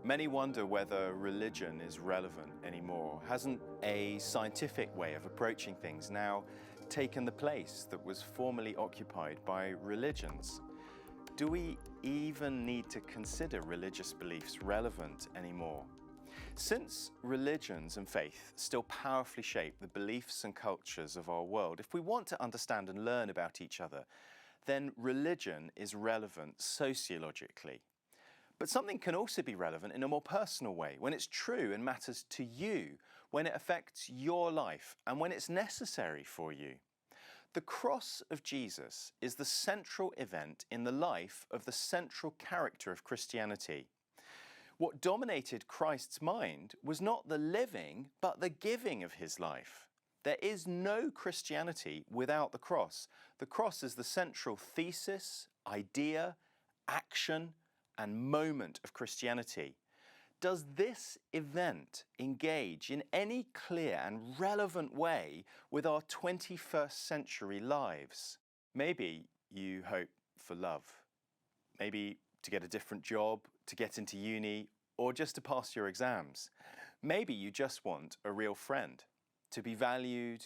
Many wonder whether religion is relevant anymore. Hasn't a scientific way of approaching things now taken the place that was formerly occupied by religions? Do we even need to consider religious beliefs relevant anymore? Since religions and faith still powerfully shape the beliefs and cultures of our world, if we want to understand and learn about each other, then religion is relevant sociologically. But something can also be relevant in a more personal way, when it's true and matters to you, when it affects your life, and when it's necessary for you. The cross of Jesus is the central event in the life of the central character of Christianity. What dominated Christ's mind was not the living, but the giving of his life. There is no Christianity without the cross. The cross is the central thesis, idea, action, and moment of Christianity. Does this event engage in any clear and relevant way with our 21st century lives? Maybe you hope for love. Maybe to get a different job, to get into uni, or just to pass your exams. Maybe you just want a real friend, to be valued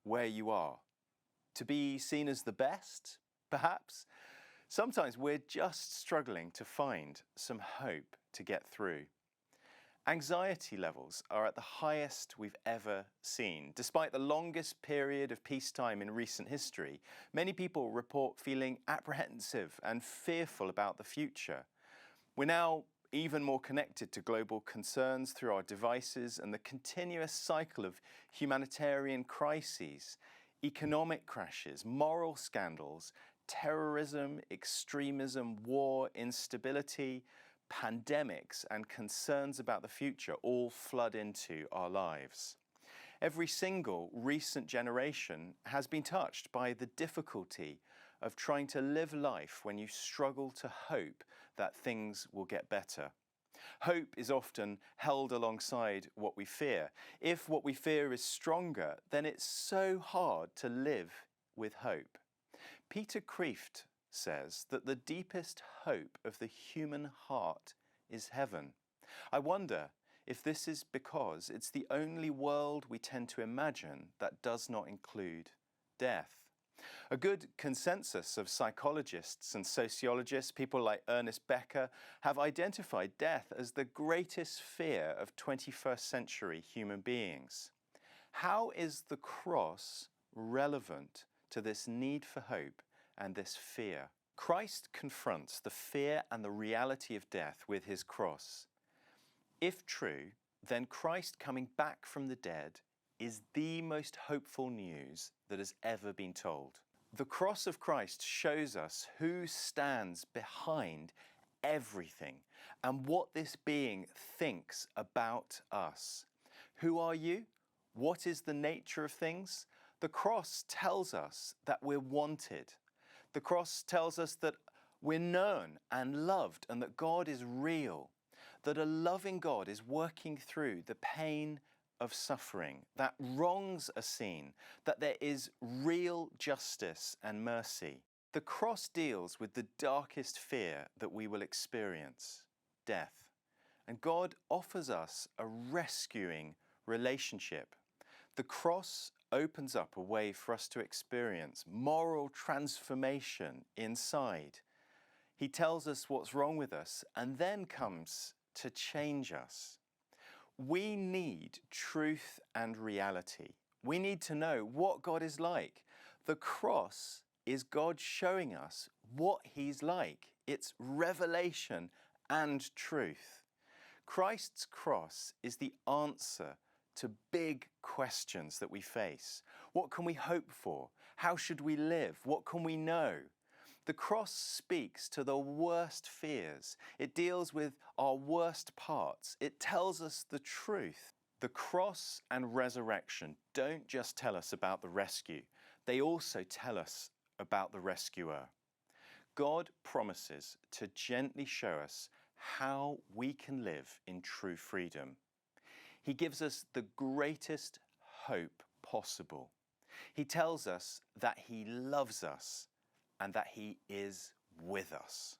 where you are, to be seen as the best, perhaps. Sometimes we're just struggling to find some hope to get through. Anxiety levels are at the highest we've ever seen. Despite the longest period of peacetime in recent history, many people report feeling apprehensive and fearful about the future. We're now even more connected to global concerns through our devices and the continuous cycle of humanitarian crises, economic crashes, moral scandals, terrorism, extremism, war, instability, pandemics, and concerns about the future all flood into our lives. Every single recent generation has been touched by the difficulty of trying to live life when you struggle to hope that things will get better. Hope is often held alongside what we fear. If what we fear is stronger, then it's so hard to live with hope. Peter Kreeft says that the deepest hope of the human heart is heaven. I wonder if this is because it's the only world we tend to imagine that does not include death. A good consensus of psychologists and sociologists, people like Ernest Becker, have identified death as the greatest fear of 21st century human beings. How is the cross relevant to this need for hope and this fear? Christ confronts the fear and the reality of death with his cross. If true, then Christ coming back from the dead is the most hopeful news that has ever been told. The cross of Christ shows us who stands behind everything and what this being thinks about us. Who are you? What is the nature of things? The cross tells us that we're wanted. The cross tells us that we're known and loved and that God is real, that a loving God is working through the pain of suffering, that wrongs are seen, that there is real justice and mercy. The cross deals with the darkest fear that we will experience, death. And God offers us a rescuing relationship. The cross opens up a way for us to experience moral transformation inside. He tells us what's wrong with us and then comes to change us. We need truth and reality. We need to know what God is like. The cross is God showing us what he's like. It's revelation and truth. Christ's cross is the answer to big questions that we face. What can we hope for? How should we live? What can we know? The cross speaks to the worst fears. It deals with our worst parts. It tells us the truth. The cross and resurrection don't just tell us about the rescue. They also tell us about the rescuer. God promises to gently show us how we can live in true freedom. He gives us the greatest hope possible. He tells us that he loves us and that he is with us.